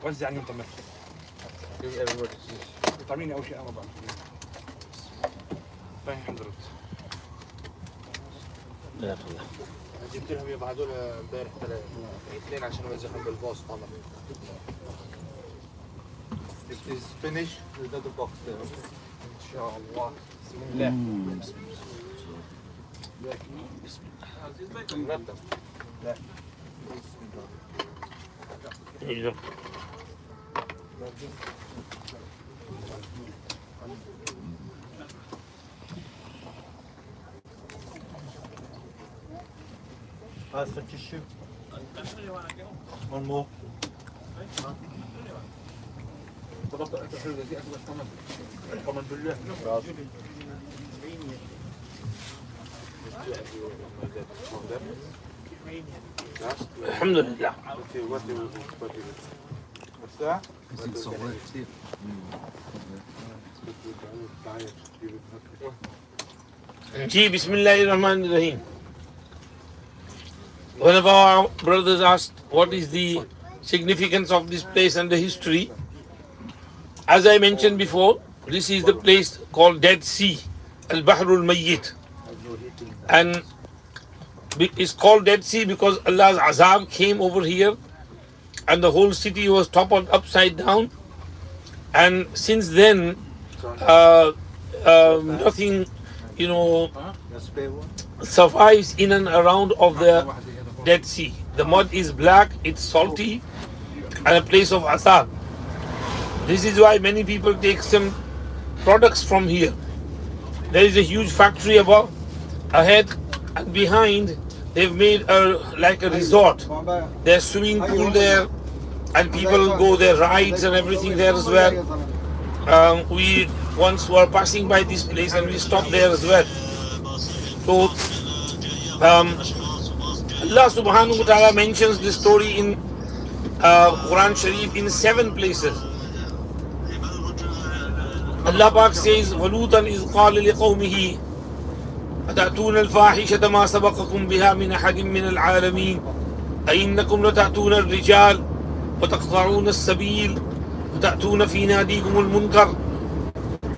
وزع عليهم طماطم. Give everybody. طعميني اول شيء انا بعمل. باين حضرت. لا والله. جبت لهم يبعثوا لنا امبارح اثنين عشان اوزعهم بالباص طبعا. It is finished. We've got the box there. إن شاء الله. بسم الله. بسم الله. مرتب. لا. ايوه. Pass the tissue. One more. الحمد لله. Ji, Bismillahirrahmanirrahim. One of our brothers asked, what is the significance of this place and the history? As I mentioned before, this is the place called Dead Sea, Al-Bahrul Mayyit. And it's called Dead Sea because Allah's azab came over here and the whole city was toppled upside down. And since then, nothing, survives in and around of the Dead Sea. The mud is black, it's salty, and a place of azab. This is why many people take some products from here. There is a huge factory above, ahead, and behind. They've made like a resort. There's swimming pool there, and people go there, rides and everything there as well. We once were passing by this place and we stopped there as well. So Allah subhanahu wa ta'ala mentions this story in Quran Sharif in 7 places. Allah Pak says, وَلُوطًا إِذْ قَالَ لِقَوْمِهِ أَتَأْتُونَ الْفَاحِشَةَ مَا سَبَقَكُمْ بِهَا مِنْ أَحَدٍ مِنَ الْعَالَمِينَ أَإِنَّكُمْ لَتَأْتُونَ الرِّجَالَ وَتَقْطَعُونَ السَّبِيلَ وَتَأْتُونَ فِي نَادِيكُمُ الْمُنْكَرَ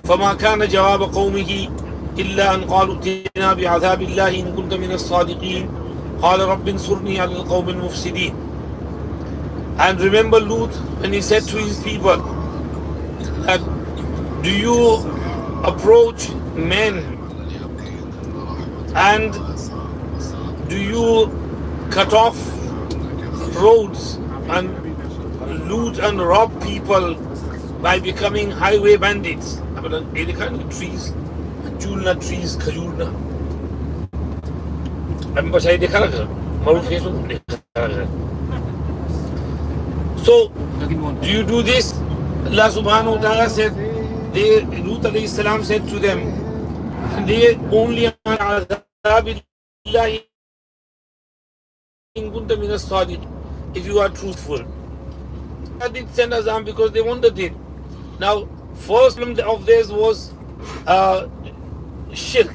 فما كان جواب قومه إلا أن قالوا ائتنا بعذاب الله إن كنت من الصادقين قال رب انصرني على القوم المفسدين. And remember Lut when he said to his people that do you approach men and do you cut off roads and loot and rob people by becoming highway bandits? Any kind of trees, julna trees, khajurna. So, do you do this? Allah subhanahu wa ta'ala said, Lut alayhi salam said to them, they only are if you are truthful. I did send Azam because they wanted it. Now, first of theirs was shirk.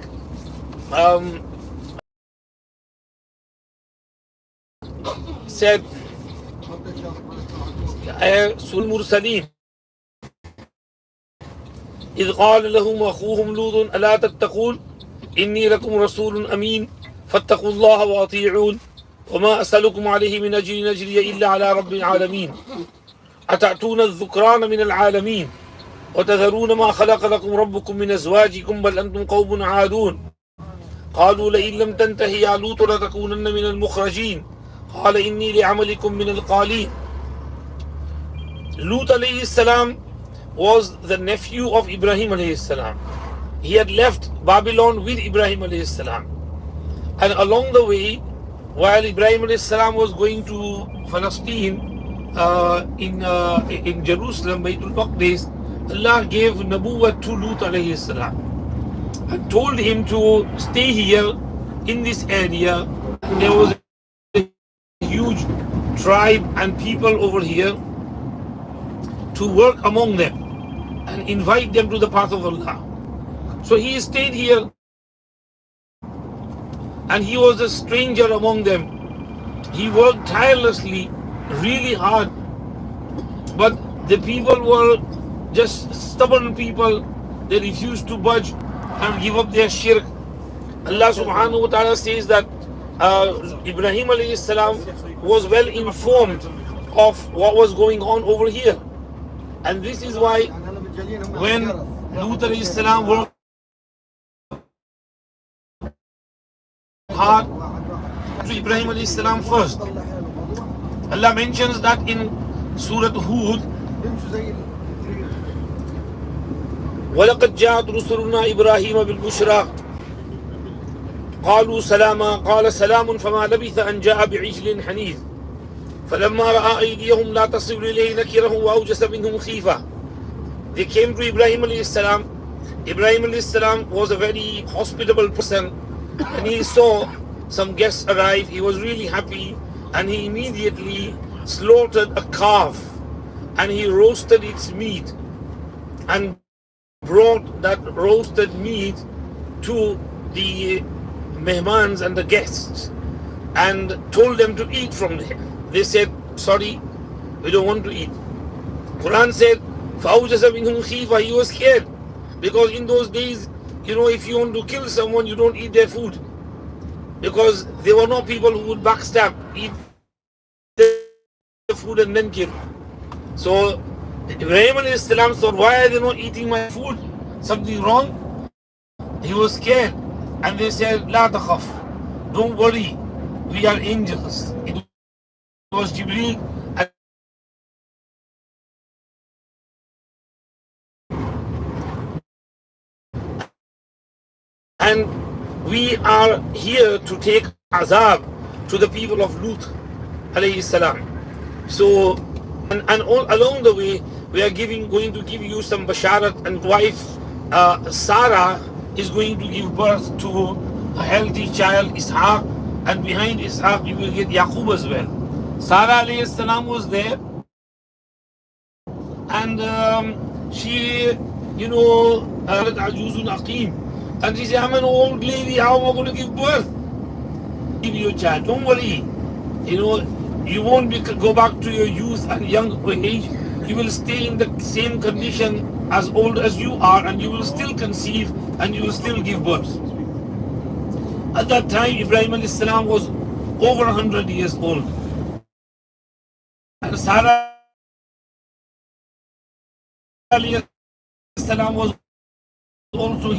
Said Sul Mursaleen إذ قال لهم أخوهم لوط ألا تتقون إني لكم رسول أمين فاتقوا الله وأطيعون وما أسألكم عليه من أجر نجري إلا على رب العالمين أتأتون الذكران من العالمين وتذرون ما خلق لكم ربكم من أزواجكم بل أنتم قوم عادون قالوا لئن لم تنتهي يا لوط لتكونن من المخرجين قال إني لعملكم من القالين. Lut alayhi salam was the nephew of Ibrahim alayhi salam. He had left Babylon with Ibrahim alayhi salam. And along the way, while Ibrahim alayhi salam was going to Palestine, in Jerusalem, Baytul Maqdis, Allah gave Nabuwwat to Lut alayhi salam and told him to stay here in this area. There was a huge tribe and people over here to work among them and invite them to the path of Allah. So he stayed here and he was a stranger among them. He worked tirelessly, really hard But the people were just stubborn people. They refused to budge and give up their shirk. Allah subhanahu wa ta'ala says that Ibrahim alayhi salam was well informed of what was going on over here. And this is why when Lut alayhi salam worked hard to Ibrahim alayhi salam first. Allah mentions that in Surah Hud, وَلَقَدْ جَاءَتْ رُسُلُنَا إِبْرَاهِيمَ بِالْبُشْرَى قالوا سلاما قال سلام فما لبث أن جاء بعجل حنيذ فلما رأى أيديهم لا تصل إليه نكرهم وأوجس منهم خيفة. They came to Ibrahim alayhi salam. Ibrahim alayhi salam was a very hospitable person, and he saw some guests arrive. He was really happy, and he immediately slaughtered a calf and he roasted its meat and brought that roasted meat to the mehmans and the guests and told them to eat from there. They said, sorry, we don't want to eat. Quran said, فَأَوْجَسَ مِنْهُمْ خِيفَةً. He was scared, because in those days, if you want to kill someone, you don't eat their food, because there were no people who would backstab, eat their food and then kill. So Ibrahim alayhi salam thought, why are they not eating my food? Something wrong? He was scared. And they said, لا تخف, don't worry, we are angels. It was Jibreel. And we are here to take azab to the people of Lut alayhi salam. So, and all along the way, we are going to give you some basharat, and wife Sarah is going to give birth to a healthy child, Ishaq, and behind Ishaq you will get Yaqub as well. Sarah alayhi salam was there, and she, Ajuzun Aqim, and she said, I'm an old lady, how am I going to give birth? Give you a child, don't worry. You won't go back to your youth and young age. You will stay in the same condition as old as you are, and you will still conceive and you will still give birth. At that time, Ibrahim alayhi salam was over 100 years old. And Sarah alayhi salam was also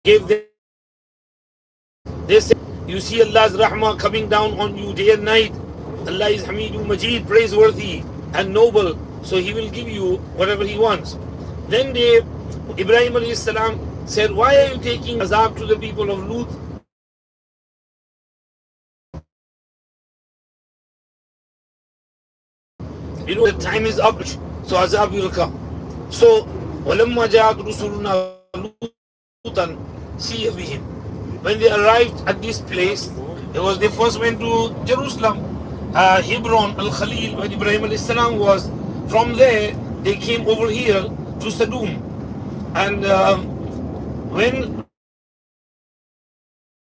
gave them. They said, you see Allah's rahmah coming down on you day and night. Allah is Hamidun Majid, praiseworthy and noble, so He will give you whatever He wants. Then Ibrahim alayhi salam said, why are you taking azab to the people of Lut? The time is up, so azab will come. So, وَلَمَّا جَاءَتْ رُسُلُنَا لُوطًا سِيَّ بِهِمْ. When they arrived at this place, they first went to Jerusalem, Hebron, Al-Khalil, where Ibrahim alayhi salam was. From there, they came over here to Sodom. And when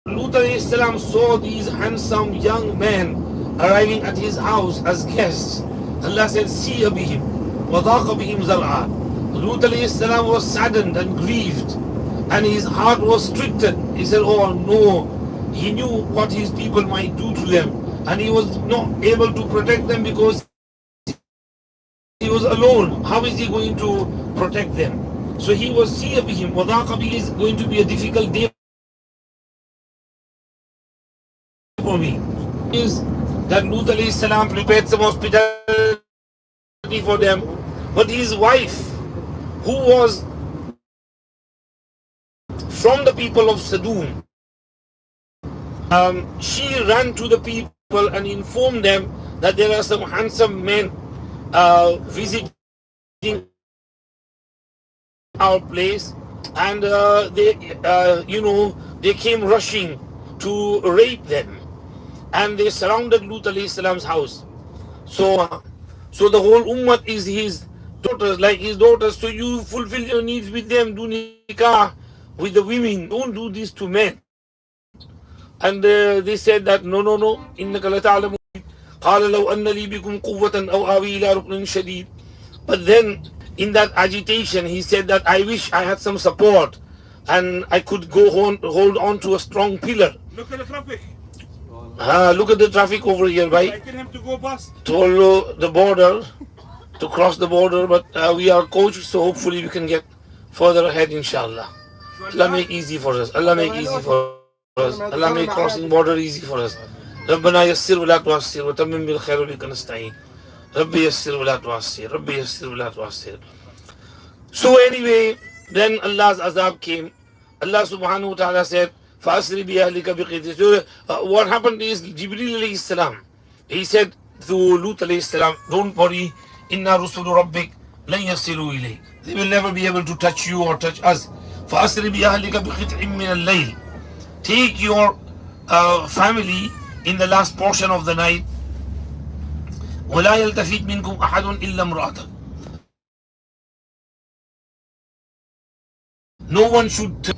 Lut alayhi salam saw these handsome young men arriving at his house as guests, Allah said, "Siya bihim, wadaqa bihim zar'a." Lut alayhi salam was saddened and grieved, and his heart was stricken. He said, "Oh no!" He knew what his people might do to them, and he was not able to protect them because he was alone. How is he going to protect them? So he was siya bihim, wadaqa bihim is going to be a difficult day for me. Is that Lut alayhi salam prepared some hospitality for them, but his wife, who was from the people of Sodom, she ran to the people and informed them that there are some handsome men visiting our place, and they came rushing to rape them, and they surrounded Lut alayhi salam's house. So the whole ummah is his daughters, like his daughters. So you fulfill your needs with them, do nikah with the women, don't do this to men. And they said that no, innaka la ta'lamu قال لو أن لي بكم قوة أو آوي إلى ركن شديد. But then in that agitation he said that I wish I had some support and I could hold on to a strong pillar. Look at the traffic. Look at the traffic over here, I right? tell him to go past. To the border, to cross the border, but we are coached, so hopefully we can get further ahead, inshallah. Allah make easy for us. Allah make easy for us. Allah make crossing border easy for us. ربنا يسر ولا تعسر وتمم بالخير وبك نستعين. ربي يسر ولا تعسر. ربي يسر ولا تعسر. So anyway, then Allah's azab came. Allah subhanahu wa ta'ala said, فَأَسْرِ بِأَهْلِكَ بِقِطْعٍ. So what happened is Jibreel alayhi salam, he said to Lut alayhi salam, don't worry, إِنَّا رُسُلُ رَبِّكَ لَنْ يَصِلُوا إِلَيْكَ. They will never be able to touch you or touch us. فَأَسْرِ بِأَهْلِكَ بِقِطْعٍ مِّنَ اللَّيْلِ. Take your family in the last portion of the night. وَلَا يَلْتَفِتْ مِنْكُمْ أَحَدٌ إِلَّا امْرَأَتَكَ. No one should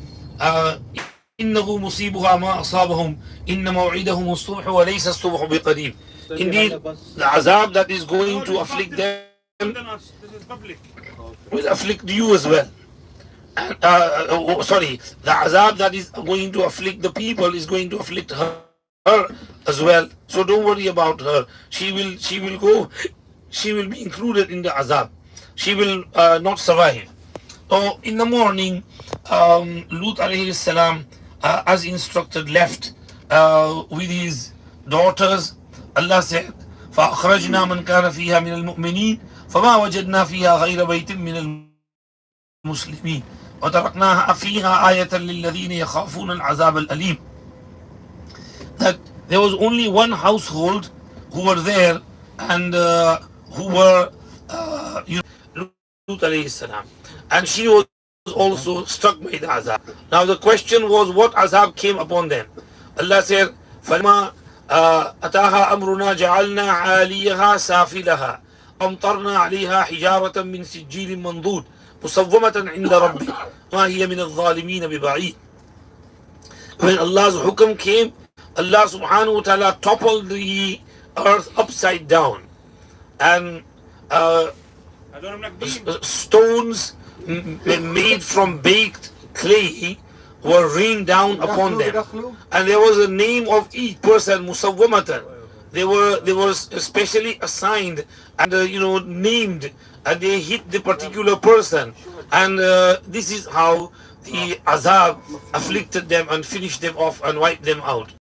إنه مصيبها ما أصابهم إن موعدهم الصبح وليس الصبح بقريب. Indeed, the azab that is going to afflict them will afflict you as well. Sorry, the azab that is going to afflict the people is going to afflict her as well. So don't worry about her. She will go. She will be included in the azab. She will not survive. So in the morning, Lut alayhi salam, as instructed, left with his daughters. Allah said, فَأَخْرَجْنَا مَنْ كَانَ فِيهَا مِنَ الْمُؤْمِنِينَ فَمَا وَجَدْنَا فِيهَا غَيْرَ بَيْتٍ مِنَ الْمُسْلِمِينَ وَتَرَكْنَاهَا فِيهَا آيَةً لِلَّذِينَ يَخَافُونَ الْعَذَابَ الْأَلِيمَ. That there was only one household who were there and who were Lut alayhi salam, and she was also struck by the azab. Now the question was, what azab came upon them? Allah said, فَلَمَا أَتَاهَا أَمْرُنَا جَعَلْنَا عَالِيَهَا سَافِلَهَا أَمْطَرْنَا عَلَيْهَا حِجَارَةً مِّن سِجِّيلٍ مَّنضُودٍ مُصَوَّمَةً عِندَ رَبِّكَ مَا هِيَ مِنَ الظَّالِمِينَ بِبَعِيدٍ. When Allah's hukum came, Allah subhanahu wa ta'ala toppled the earth upside down, and stones made from baked clay were rained down upon them, and there was a name of each person, musawwamatan. They were specially assigned and named, and they hit the particular person, and this is how the azab afflicted them and finished them off and wiped them out.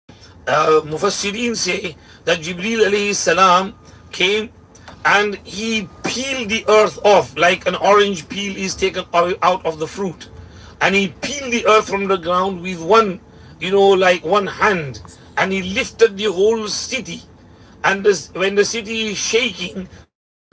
Mufassirin say that Jibreel alayhi salam came and he peeled the earth off like an orange peel is taken out of the fruit, and he peeled the earth from the ground with one hand, and he lifted the whole city. And when the city is shaking,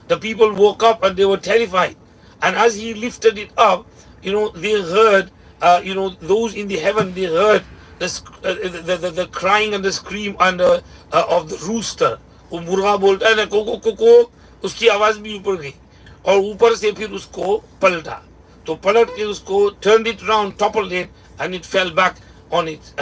the people woke up and they were terrified. And as he lifted it up, they heard, those in the heaven, they heard the crying and the scream and of the rooster. वो मुर्गा बोलता है ना, को को उसकी आवाज भी ऊपर गई, और ऊपर से फिर उसको पलटा, तो पलट के उसको turned it round, toppled it, and it fell back on it.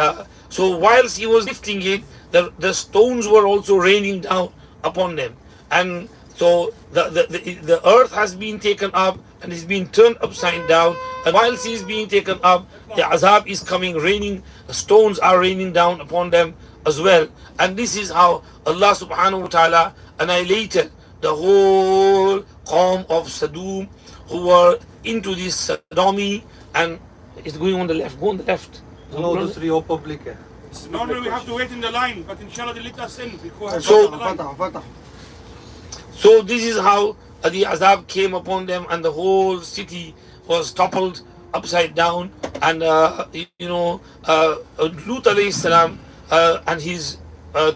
So whilst he was lifting it, the stones were also raining down upon them, and so the earth has been taken up and is being turned upside down, and whilst he is being taken up, the azab is coming, raining, the stones are raining down upon them as well. And this is how Allah subhanahu wa ta'ala annihilated the whole Qawm of Sadum, who were into this sodomy. And it's going on the left. Go on the left. No, this is Rio Public. Normally we have to wait in the line, but inshallah they let us in because so this is how the azab came upon them, and the whole city was toppled upside down. And Lut alayhi salam and his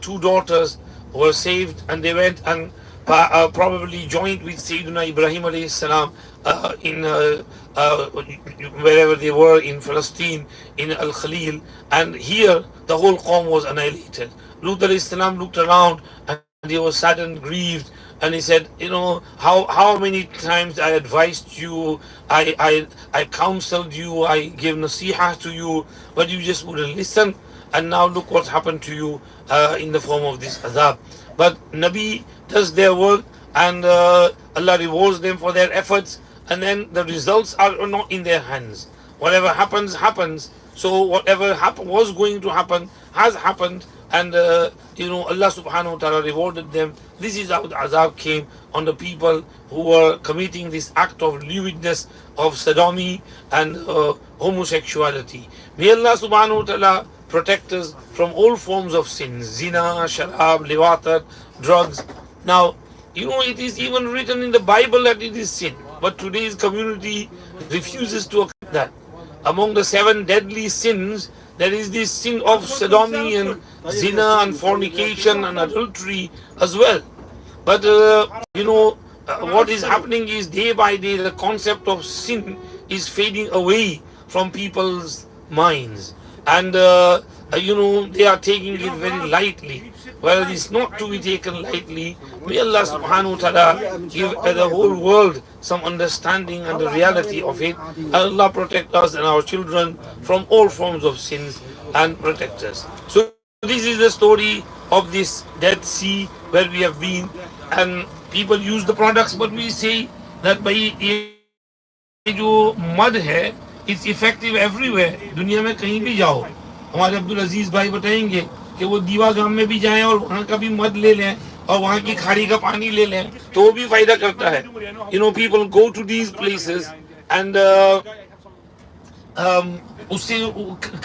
two daughters were saved, and they went and probably joined with Sayyidina Ibrahim alayhi salam in wherever they were in Palestine, in Al-Khalil. And here the whole Qawm was annihilated. Lut alayhi salam looked around and he was saddened, grieved, and he said, how many times I advised you, I counseled you, I gave nasiha to you, but you just wouldn't listen. and now look what's happened to you in the form of this azab. But Nabi does their work, and Allah rewards them for their efforts, and then the results are not in their hands. Whatever happens, happens. So whatever was going to happen has happened, and Allah subhanahu wa ta'ala rewarded them. This is how the azab came on the people who were committing this act of lewdness, of sodomy and homosexuality. May Allah subhanahu wa ta'ala protect us from all forms of sins: zina, sharab, liwatat, drugs. Now, it is even written in the Bible that it is sin, but today's community refuses to accept that. Among the 7 deadly sins, there is this sin of sodomy and zina and fornication and adultery as well. But what is happening is, day by day the concept of sin is fading away from people's minds, and they are taking it very lightly. Well, it's not to be taken lightly. May Allah subhanahu wa ta'ala give the whole world some understanding and the reality of it. Allah protect us and our children from all forms of sins and protect us. So this is the story of this Dead Sea where we have been, and people use the products, but we say that ये जो mud है, it's effective everywhere. दुनिया में कहीं भी जाओ, हमारे अब्दुल अजीज भाई बताएंगे कि वो दीवा गांव में भी जाएं और वहाँ का भी मद ले लें और वहाँ की खाड़ी का पानी ले लें, तो वो भी फायदा करता है. People go to these places and उससे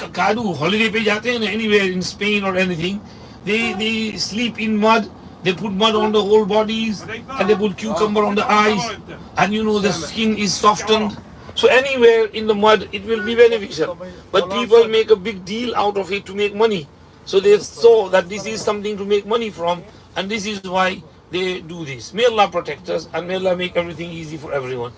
कादू हॉलिडे पे जाते हैं ना, anywhere in Spain or anything, they sleep in mud. They put mud on the whole bodies, and they put cucumber on the eyes, and the skin is softened. So anywhere in the mud, it will be beneficial. But people make a big deal out of it to make money. So they saw that this is something to make money from, and this is why they do this. May Allah protect us, and may Allah make everything easy for everyone.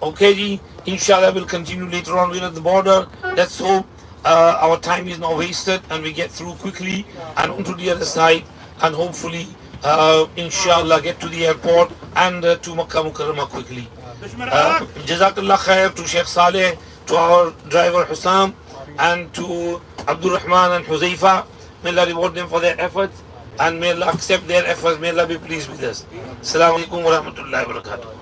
Okay, ji, inshallah we'll continue later on. We're at the border. Let's hope our time is not wasted and we get through quickly and onto the other side, and hopefully inshallah get to the airport and to Makkah Mukarramah quickly. Jazakallah khair to Sheikh Saleh, to our driver Hussam, and to Abdul Rahman and Huzaifa. May Allah reward them for their efforts, and may Allah accept their efforts. May Allah be pleased with us. Assalamu alaikum wa rahmatullahi wa barakatuh.